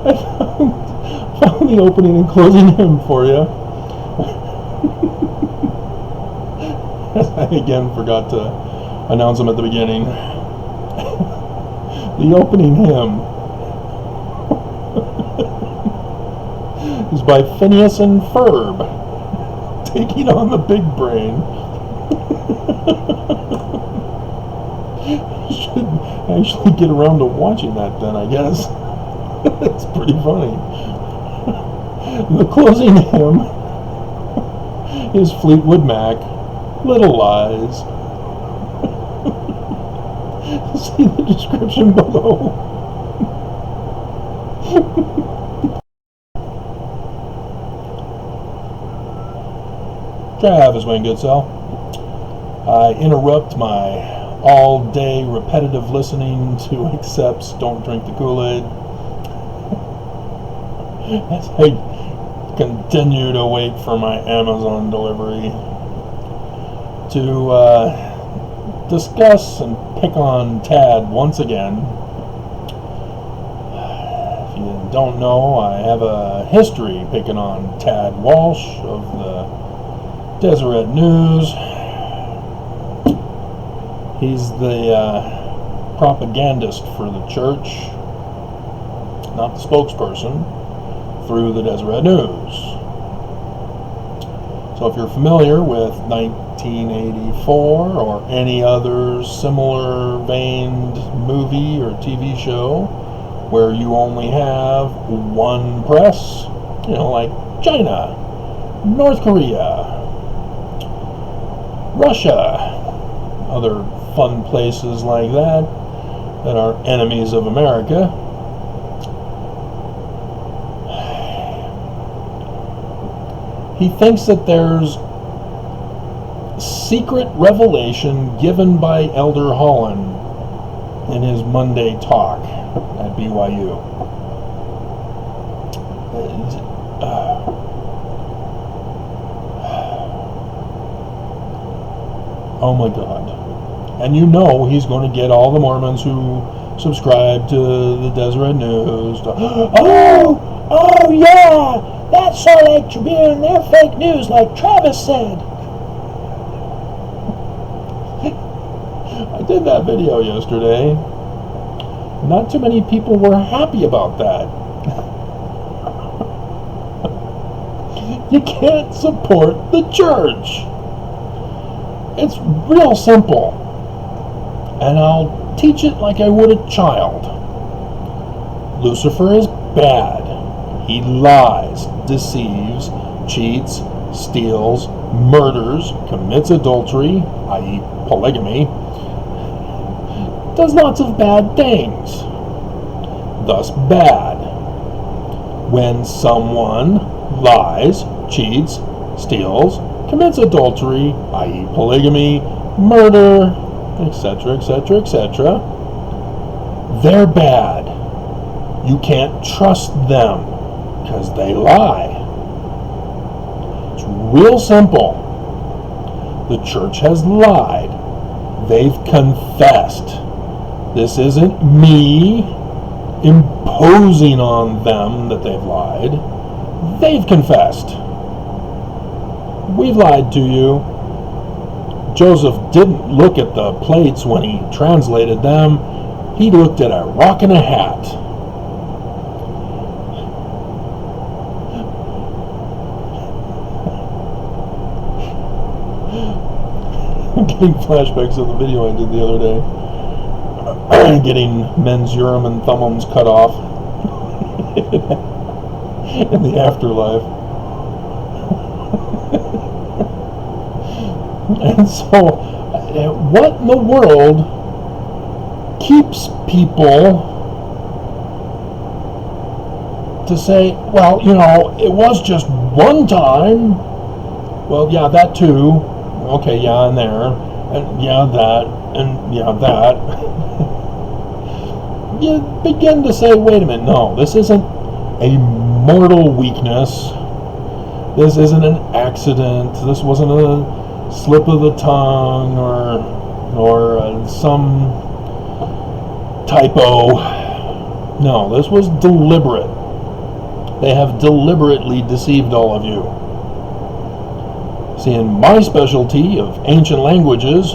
I found the opening and closing hymn for you. I again forgot to announce them at the beginning. The opening hymn is by Phineas and Ferb, Taking on the Big Brain. I should actually get around to watching that then, I guess. It's pretty funny. The closing hymn is Fleetwood Mac, Little Lies. See the description below. Travis Wayne Goodsell. I interrupt my all-day repetitive listening to Accepts Don't Drink the Kool-Aid as I continue to wait for my Amazon delivery to discuss and pick on Tad once again. If you don't know, I have a history picking on Tad Walsh of the Deseret News. He's the propagandist for the church, not the spokesperson, through the Deseret News. So if you're familiar with 1984 or any other similar veined movie or TV show where you only have one press, like China, North Korea, Russia, other fun places like that are enemies of America. He thinks that there's secret revelation given by Elder Holland in his Monday talk at BYU. Oh my God. And he's going to get all the Mormons who subscribe to the Deseret News to, oh yeah, that's Salt Lake Tribune, they're fake news like Travis said. I did that video yesterday. Not too many people were happy about that. You can't support the church. It's real simple. And I'll teach it like I would a child. Lucifer is bad. He lies, deceives, cheats, steals, murders, commits adultery, i.e. polygamy, does lots of bad things. Thus bad. When someone lies, cheats, steals, commits adultery, i.e. polygamy, murder, etc., etc., etc., they're bad. You can't trust them because they lie. It's real simple. The church has lied. They've confessed. This isn't me imposing on them that they've lied. They've confessed. We've lied to you. Joseph didn't look at the plates when he translated them. He looked at a rock and a hat. I'm getting flashbacks of the video I did the other day. Getting men's urim and thummums cut off in the afterlife. And so, what in the world keeps people to say, well, it was just one time. Well, yeah, that too. Okay, yeah, and there. And yeah, that. And yeah, that. You begin to say, wait a minute, no, this isn't a mortal weakness. This isn't an accident. This wasn't a slip of the tongue or some typo. No, this was deliberate. They have deliberately deceived all of you. See, in my specialty of ancient languages,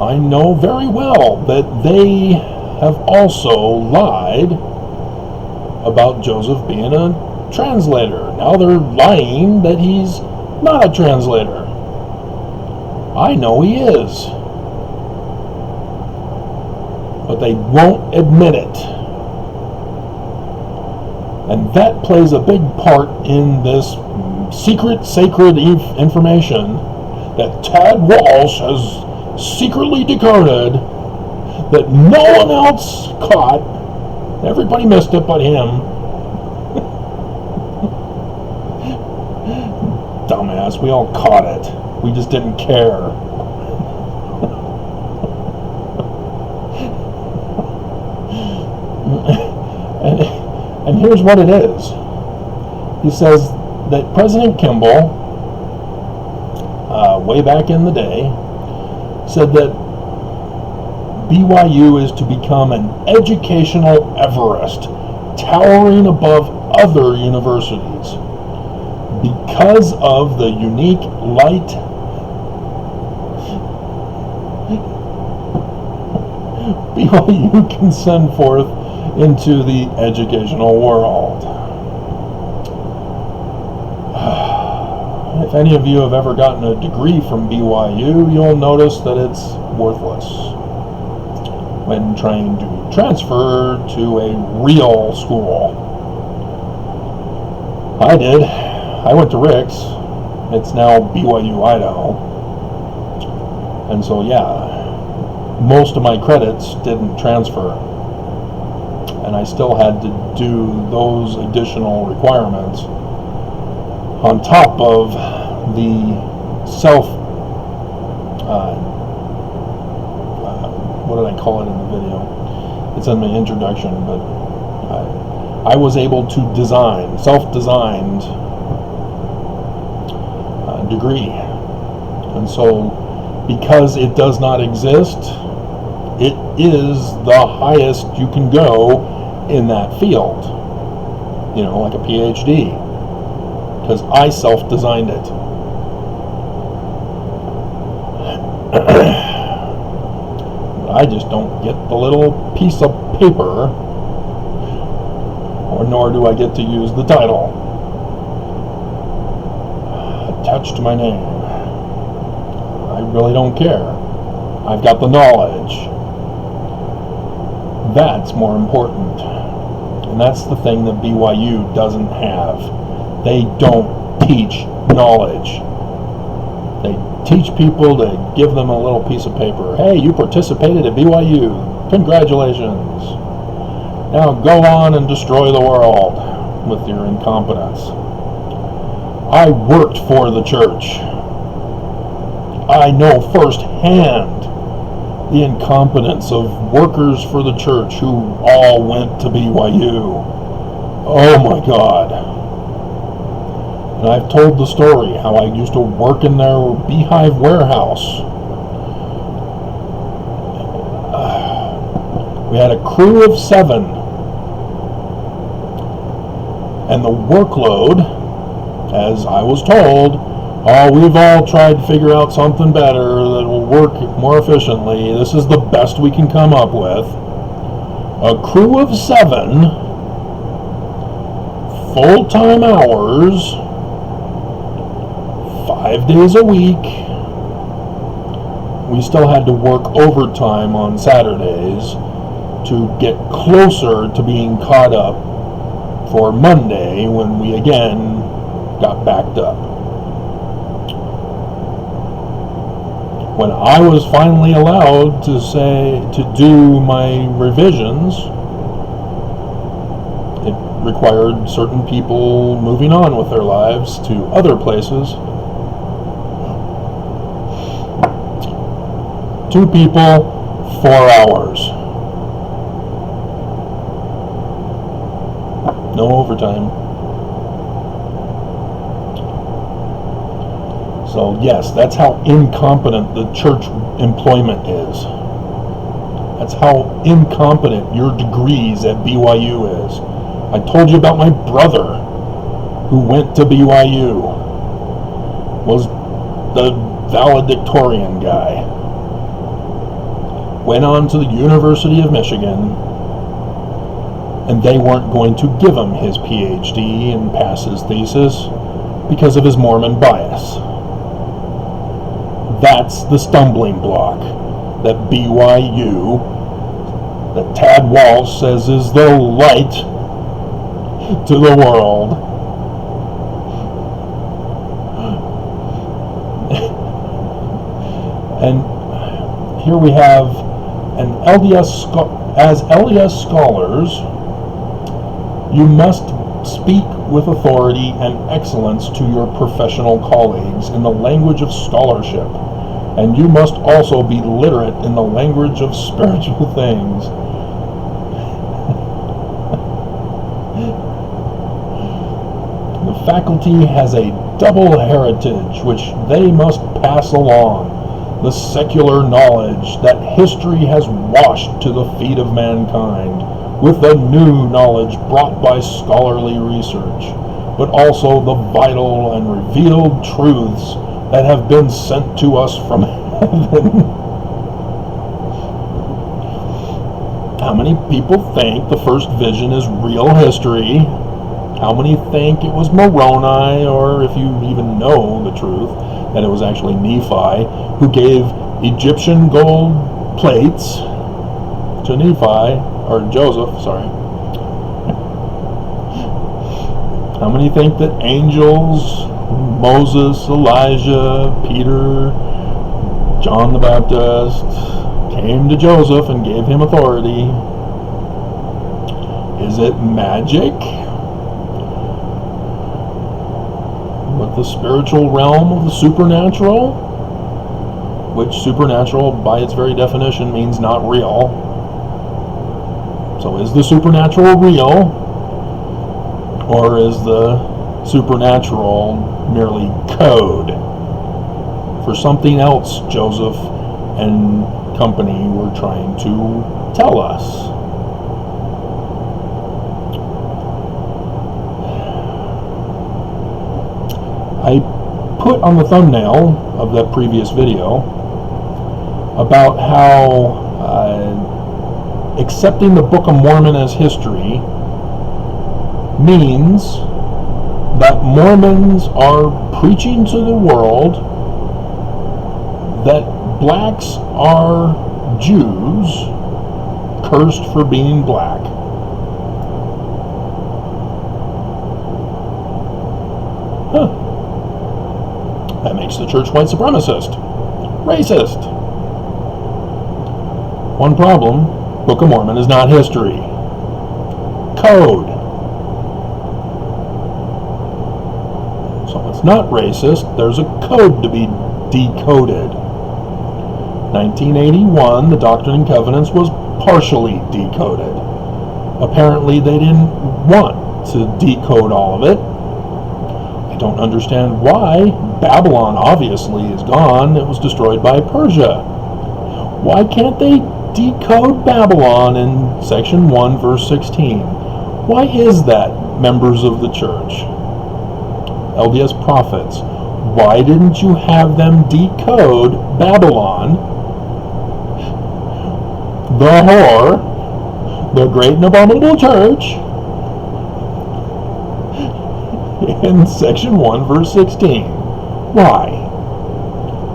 I know very well that they have also lied about Joseph being a translator. Now they're lying that he's not a translator. I know he is. But they won't admit it. And that plays a big part in this secret, sacred information that Tad Walsh has secretly decoded that no one else caught. Everybody missed it but him. Dumbass, we all caught it. We just didn't care. And here's what it is. He says that President Kimball, way back in the day, said that BYU is to become an educational Everest, towering above other universities because of the unique light BYU can send forth into the educational world. If any of you have ever gotten a degree from BYU, you'll notice that it's worthless when trying to transfer to a real school. I did. I went to Rick's. It's now BYU Idaho. And so, yeah, most of my credits didn't transfer. And I still had to do those additional requirements on top of the what did I call it in the video? It's in my introduction, but I was able to design, self-designed degree. And so, because it does not exist, it is the highest you can go in that field. You know, like a PhD. Because I self-designed it. I just don't get the little piece of paper, or nor do I get to use the title attached to my name. I really don't care. I've got the knowledge. That's more important. And that's the thing that BYU doesn't have. They don't teach knowledge. They teach people to give them a little piece of paper. Hey, you participated at BYU. Congratulations. Now go on and destroy the world with your incompetence. I worked for the church. I know firsthand the incompetence of workers for the church who all went to BYU. Oh my God. And I've told the story how I used to work in their beehive warehouse. We had a crew of 7. And the workload, as I was told, we've all tried to figure out something better that will work more efficiently. This is the best we can come up with. A crew of 7, full-time hours, 5 days a week. We still had to work overtime on Saturdays to get closer to being caught up for Monday when we again got backed up. When I was finally allowed to do my revisions, it required certain people moving on with their lives to other places. 2 people, 4 hours. No overtime. So yes, that's how incompetent the church employment is. That's how incompetent your degrees at BYU is. I told you about my brother who went to BYU, was the valedictorian guy. Went on to the University of Michigan, and they weren't going to give him his PhD and pass his thesis because of his Mormon bias. That's the stumbling block that BYU, that Tad Walsh says is the light to the world. And here we have an as LDS scholars, you must speak with authority and excellence to your professional colleagues in the language of scholarship, and you must also be literate in the language of spiritual things. The faculty has a double heritage which they must pass along. The secular knowledge that history has washed to the feet of mankind, with the new knowledge brought by scholarly research, but also the vital and revealed truths that have been sent to us from heaven. How many people think the first vision is real history? How many think it was Moroni, or if you even know the truth, that it was actually Nephi who gave Egyptian gold plates to Nephi, or Joseph, sorry. How many think that angels, Moses, Elijah, Peter, John the Baptist, came to Joseph and gave him authority? Is it magic? With the spiritual realm of the supernatural, which supernatural by its very definition means not real. So is the supernatural real, or is the supernatural merely code for something else Joseph and company were trying to tell us? I put on the thumbnail of that previous video about how accepting the Book of Mormon as history means that Mormons are preaching to the world that blacks are Jews, cursed for being black. That makes the church white supremacist, racist. One problem, Book of Mormon is not history. Code. So it's not racist, there's a code to be decoded. 1981, the Doctrine and Covenants was partially decoded. Apparently they didn't want to decode all of it. I don't understand why. Babylon obviously is gone. It was destroyed by Persia. Why can't they decode Babylon in section 1 verse 16? Why is that, members of the church? LDS prophets, why didn't you have them decode Babylon, the whore, the great and abominable church, in section 1 verse 16? Why?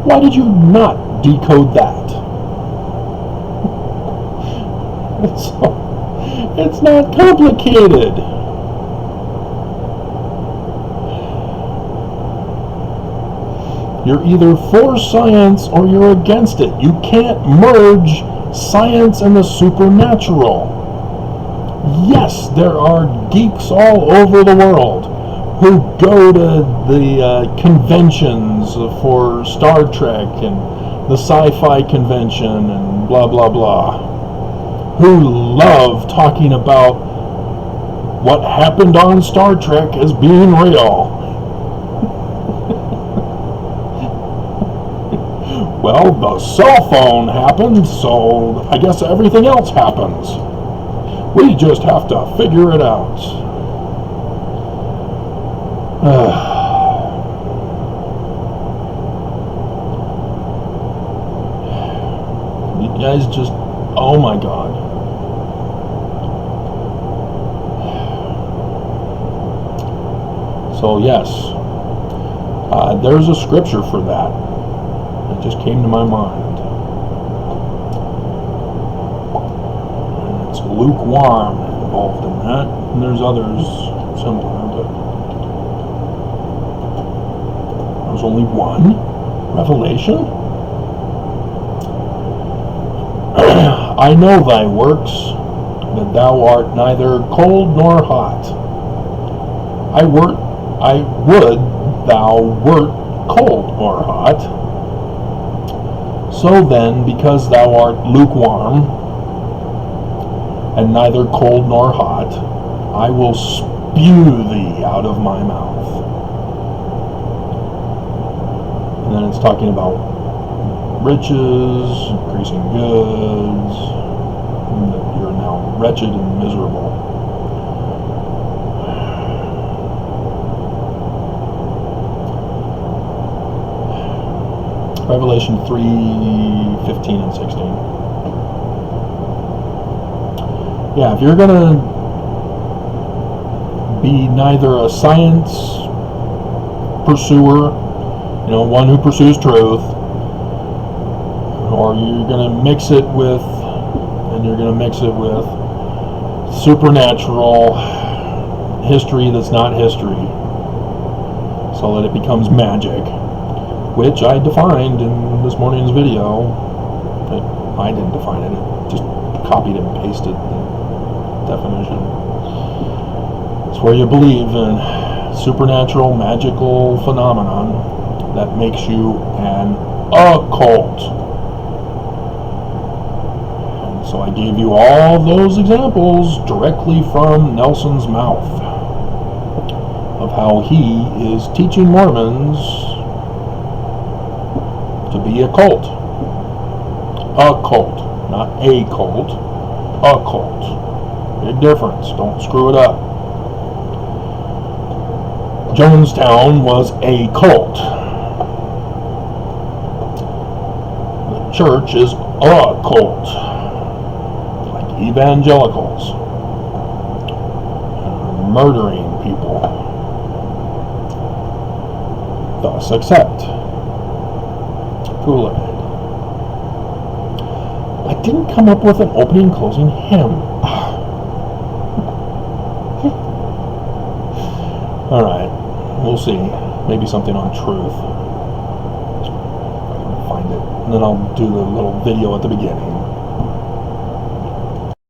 Why did you not decode that? It's not complicated. You're either for science or you're against it. You can't merge science and the supernatural. Yes, there are geeks all over the world who go to the conventions for Star Trek and the sci-fi convention and blah blah blah, who love talking about what happened on Star Trek as being real. Well, the cell phone happened, so I guess everything else happens. We just have to figure it out. You guys just, oh my God. So yes, there's a scripture for that. It just came to my mind. And it's lukewarm involved in that. And there's others similar, but there's only one revelation. I know thy works, that thou art neither cold nor hot. I would thou wert cold or hot. So then, because thou art lukewarm, and neither cold nor hot, I will spew thee out of my mouth. And then it's talking about riches, increasing goods, and that you're now wretched and miserable. Revelation 3:15 and 16. Yeah, if you're going to be neither a science pursuer, one who pursues truth, or you're going to mix it with supernatural history that's not history, so that it becomes magic, which I defined in this morning's video. I didn't define it, it just copied and pasted the definition. It's where you believe in supernatural, magical phenomenon that makes you an occult. And so I gave you all those examples directly from Nelson's mouth of how he is teaching Mormons to be a cult. A cult, not a cult. A cult. Big difference. Don't screw it up. Jonestown was a cult. The church is a cult. Like evangelicals. Murdering people. Thus accept. Kool-Aid. I didn't come up with an opening and closing hymn. Alright, we'll see. Maybe something on truth. If I can find it. And then I'll do the little video at the beginning.